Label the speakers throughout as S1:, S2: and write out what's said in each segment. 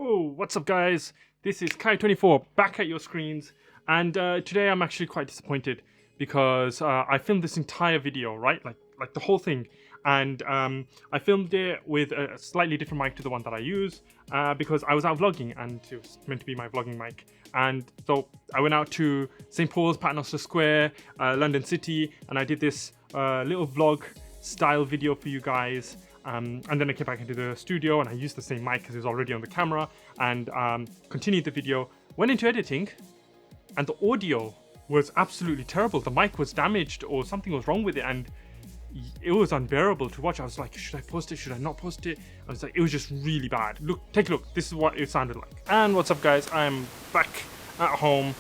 S1: Oh, what's up guys? This is Kai24 back at your screens, and today I'm actually quite disappointed because I filmed this entire video, right? Like the whole thing, and I filmed it with a slightly different mic to the one that I use because I was out vlogging and it was meant to be my vlogging mic. And so I went out to St. Paul's, Paternoster Square, London City, and I did this little vlog style video for you guys. And then I came back into the studio and I used the same mic because it was already on the camera, and continued the video, went into editing, and the audio was absolutely terrible. The mic was damaged or something was wrong with it, and it was unbearable to watch. I was like, should I post it? Should I not post it? I was like, it was just really bad. Look, take a look. This is what it sounded like. And what's up guys? I'm back at home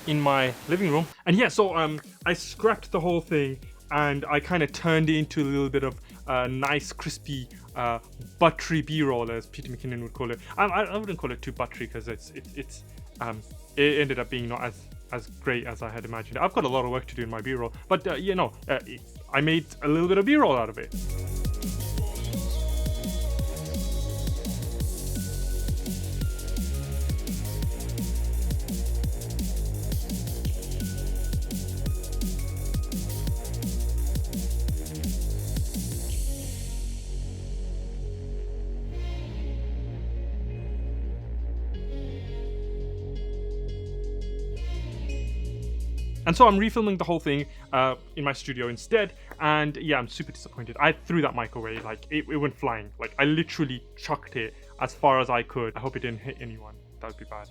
S1: in my living room. And yeah, so I scrapped the whole thing and I kind of turned it into a little bit of nice, crispy, buttery B-roll, as Peter McKinnon would call it. I wouldn't call it too buttery because it ended up being not as great as I had imagined. I've got a lot of work to do in my B-roll, but I made a little bit of B-roll out of it. And so I'm refilming the whole thing in my studio instead, and yeah, I'm super disappointed. I threw that mic away, like it went flying. Like I literally chucked it as far as I could. I hope it didn't hit anyone, that would be bad.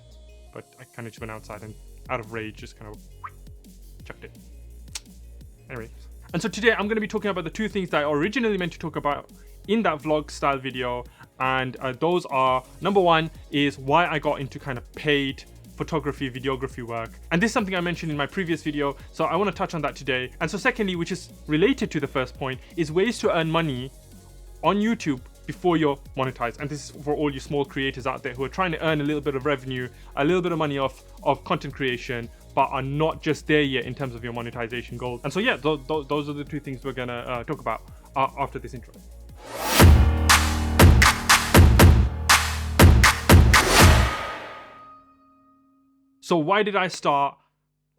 S1: But I kind of just went outside and out of rage just kind of chucked it. Anyway, and so today I'm going to be talking about the two things that I originally meant to talk about in that vlog style video, and those are, number one is why I got into kind of paid photography, videography work. And this is something I mentioned in my previous video, so I want to touch on that today. And so secondly, which is related to the first point, is ways to earn money on YouTube before you're monetized. And this is for all you small creators out there who are trying to earn a little bit of revenue, a little bit of money off of content creation, but are not just there yet in terms of your monetization goals. And so yeah, those are the two things we're gonna talk about after this intro. So why did I start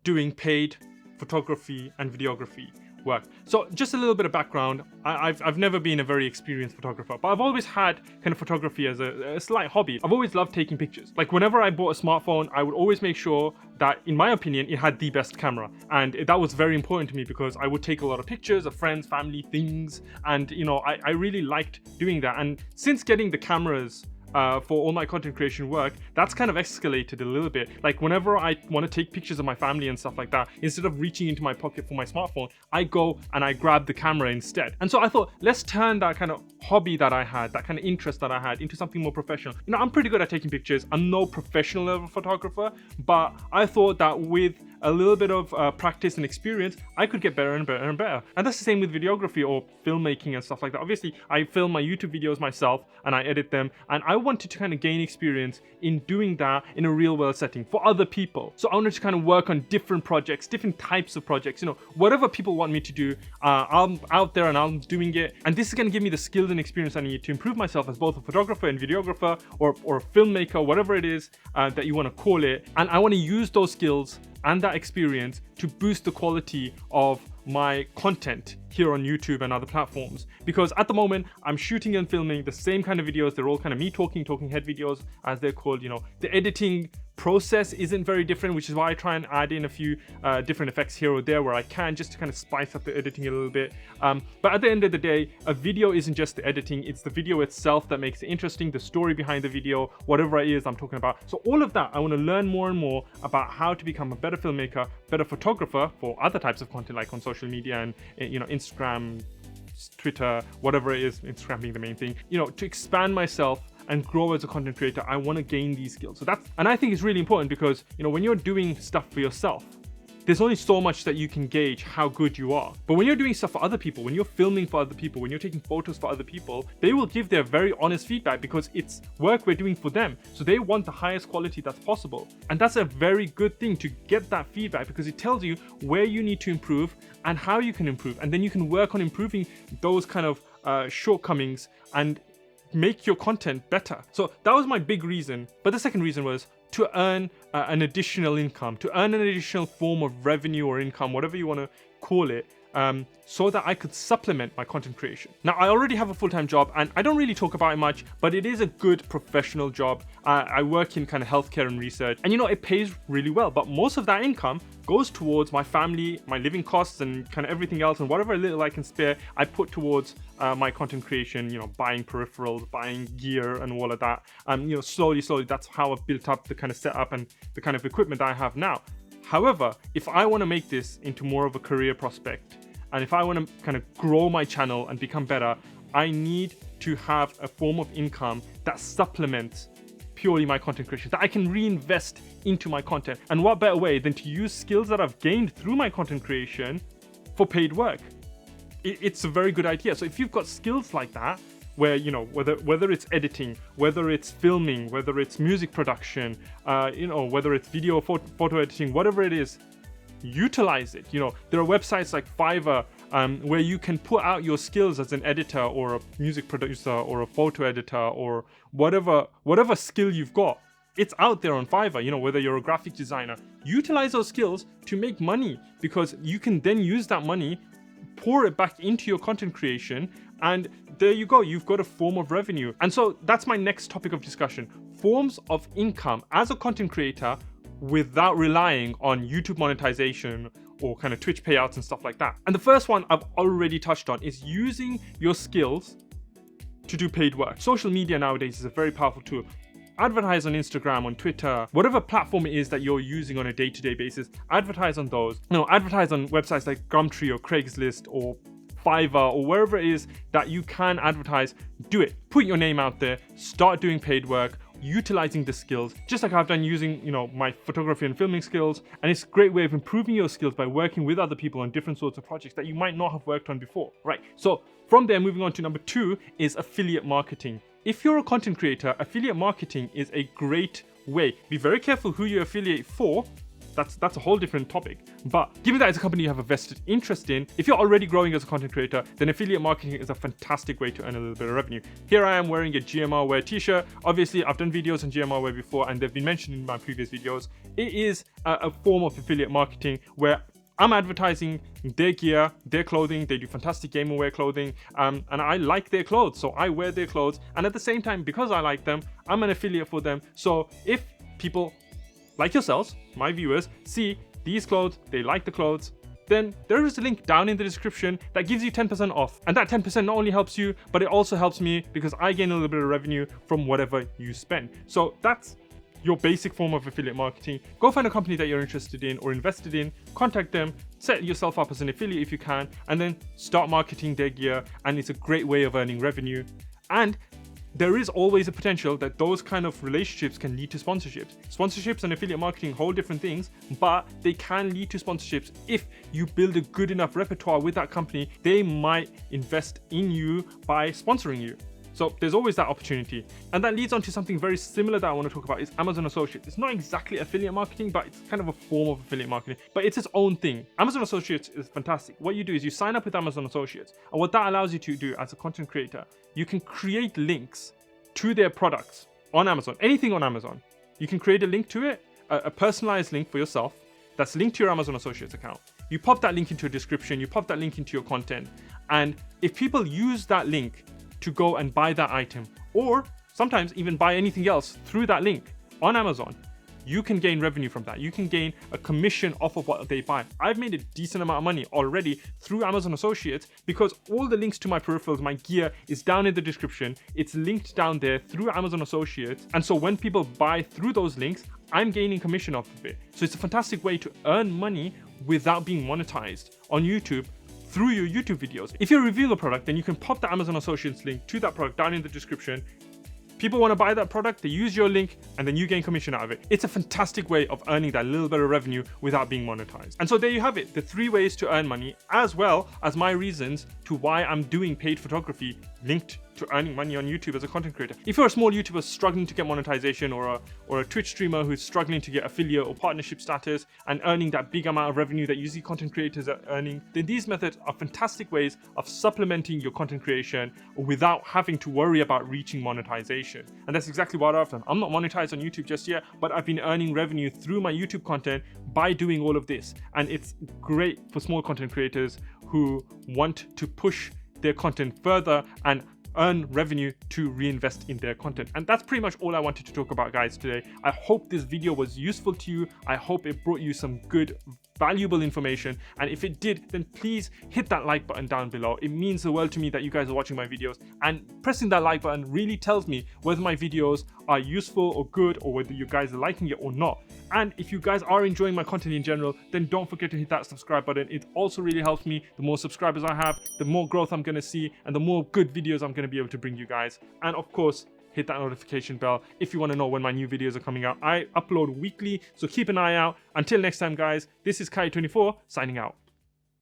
S1: doing paid photography and videography work? So just a little bit of background. I've never been a very experienced photographer, but I've always had kind of photography as a slight hobby. I've always loved taking pictures. Like whenever I bought a smartphone, I would always make sure that, in my opinion, it had the best camera. And that was very important to me because I would take a lot of pictures of friends, family, things. And you know, I really liked doing that. And since getting the cameras for all my content creation work, that's kind of escalated a little bit. Like whenever I want to take pictures of my family and stuff like that, instead of reaching into my pocket for my smartphone, I go and I grab the camera instead. And so I thought, let's turn that kind of hobby that I had, that kind of interest that I had, into something more professional. You know, I'm pretty good at taking pictures. I'm no professional level photographer, but I thought that with a little bit of practice and experience, I could get better and better and better. And that's the same with videography or filmmaking and stuff like that. Obviously, I film my YouTube videos myself and I edit them, and I wanted to kind of gain experience in doing that in a real world setting for other people. So I wanted to kind of work on different projects, different types of projects, you know, whatever people want me to do, I'm out there and I'm doing it. And this is going to give me the skills and experience I need to improve myself as both a photographer and videographer, or a filmmaker, whatever it is that you want to call it. And I want to use those skills and that experience to boost the quality of my content here on YouTube and other platforms. Because at the moment, I'm shooting and filming the same kind of videos. They're all kind of me talking head videos, as they're called. You know, the editing process isn't very different, which is why I try and add in a few different effects here or there where I can, just to kind of spice up the editing a little bit. But at the end of the day, a video isn't just the editing, it's the video itself that makes it interesting, the story behind the video, whatever it is I'm talking about. So all of that, I want to learn more and more about how to become a better filmmaker, better photographer for other types of content, like on social media and, you know, Instagram, Twitter, whatever it is, Instagram being the main thing, you know, to expand myself and grow as a content creator. I want to gain these skills. So and I think it's really important because, you know, when you're doing stuff for yourself, there's only so much that you can gauge how good you are. But when you're doing stuff for other people, when you're filming for other people, when you're taking photos for other people, they will give their very honest feedback because it's work we're doing for them. So they want the highest quality that's possible. And that's a very good thing to get that feedback, because it tells you where you need to improve and how you can improve. And then you can work on improving those kind of shortcomings and make your content better. So that was my big reason. But the second reason was to earn an additional income, to earn an additional form of revenue or income, whatever you want to call it, so that I could supplement my content creation. Now, I already have a full-time job and I don't really talk about it much, but it is a good professional job. I work in kind of healthcare and research, and it pays really well, but most of that income goes towards my family, my living costs, and kind of everything else, and whatever little I can spare, I put towards my content creation, buying peripherals, buying gear and all of that. Slowly, that's how I've built up the kind of setup and the kind of equipment that I have now. However, if I want to make this into more of a career prospect, and if I want to kind of grow my channel and become better, I need to have a form of income that supplements purely my content creation, that I can reinvest into my content. And what better way than to use skills that I've gained through my content creation for paid work? It's a very good idea. So if you've got skills like that, where whether it's editing, whether it's filming, whether it's music production, whether it's video, photo editing, whatever it is, utilize it. There are websites like Fiverr where you can put out your skills as an editor or a music producer or a photo editor or whatever skill you've got. It's out there on Fiverr. Whether you're a graphic designer, utilize those skills to make money, because you can then use that money, pour it back into your content creation, and there you go, you've got a form of revenue. And so that's my next topic of discussion: forms of income as a content creator without relying on YouTube monetization or kind of Twitch payouts and stuff like that. And the first one I've already touched on is using your skills to do paid work. Social media nowadays is a very powerful tool. Advertise on Instagram, on Twitter, whatever platform it is that you're using on a day-to-day basis, advertise on those. Advertise on websites like Gumtree or Craigslist or Fiverr or wherever it is that you can advertise. Do it. Put your name out there. Start doing paid work, utilizing the skills, just like I've done using, my photography and filming skills. And it's a great way of improving your skills by working with other people on different sorts of projects that you might not have worked on before, right? So from there, moving on to number 2 is affiliate marketing. If you're a content creator, affiliate marketing is a great way. Be very careful who you affiliate for. That's a whole different topic. But given that it's a company you have a vested interest in, if you're already growing as a content creator, then affiliate marketing is a fantastic way to earn a little bit of revenue. Here I am wearing a GMR Wear t-shirt. Obviously, I've done videos on GMR Wear before, and they've been mentioned in my previous videos. It is a form of affiliate marketing where I'm advertising their gear, their clothing. They do fantastic gamer wear clothing, and I like their clothes, so I wear their clothes. And at the same time, because I like them, I'm an affiliate for them. So if people like yourselves, my viewers, see these clothes, they like the clothes, then there is a link down in the description that gives you 10% off. And that 10% not only helps you, but it also helps me because I gain a little bit of revenue from whatever you spend. So that's your basic form of affiliate marketing. Go find a company that you're interested in or invested in, contact them, set yourself up as an affiliate if you can, and then start marketing their gear. And it's a great way of earning revenue. And there is always a potential that those kind of relationships can lead to sponsorships. Sponsorships and affiliate marketing hold different things, but they can lead to sponsorships. If you build a good enough repertoire with that company, they might invest in you by sponsoring you. So there's always that opportunity. And that leads on to something very similar that I want to talk about is Amazon Associates. It's not exactly affiliate marketing, but it's kind of a form of affiliate marketing, but it's its own thing. Amazon Associates is fantastic. What you do is you sign up with Amazon Associates, and what that allows you to do as a content creator, you can create links to their products on Amazon, anything on Amazon. You can create a link to it, a personalized link for yourself that's linked to your Amazon Associates account. You pop that link into a description, you pop that link into your content, and if people use that link to go and buy that item, or sometimes even buy anything else through that link on Amazon, you can gain revenue from that. You can gain a commission off of what they buy. I've made a decent amount of money already through Amazon Associates because all the links to my peripherals, my gear is down in the description. It's linked down there through Amazon Associates. And so when people buy through those links, I'm gaining commission off of it. So it's a fantastic way to earn money without being monetized on YouTube through your YouTube videos. If you're reviewing a product, then you can pop the Amazon Associates link to that product down in the description. People want to buy that product, they use your link, and then you gain commission out of it. It's a fantastic way of earning that little bit of revenue without being monetized. And so there you have it, the 3 ways to earn money, as well as my reasons to why I'm doing paid photography linked to earning money on YouTube as a content creator. If you're a small YouTuber struggling to get monetization, or a Twitch streamer who's struggling to get affiliate or partnership status and earning that big amount of revenue that usually content creators are earning, then these methods are fantastic ways of supplementing your content creation without having to worry about reaching monetization. And that's exactly what I've done. I'm not monetized on YouTube just yet, but I've been earning revenue through my YouTube content by doing all of this. And it's great for small content creators who want to push their content further and earn revenue to reinvest in their content. And that's pretty much all I wanted to talk about, guys, today. I hope this video was useful to you. I hope it brought you some good, valuable information. And if it did, then please hit that like button down below. It means the world to me that you guys are watching my videos, and pressing that like button really tells me whether my videos are useful or good, or whether you guys are liking it or not. And if you guys are enjoying my content in general, then don't forget to hit that subscribe button. It also really helps me. The more subscribers I have, the more growth I'm going to see, and the more good videos I'm going to be able to bring you guys. And of course, hit that notification bell if you want to know when my new videos are coming out. I upload weekly, so keep an eye out. Until next time, guys, this is Kai24 signing out.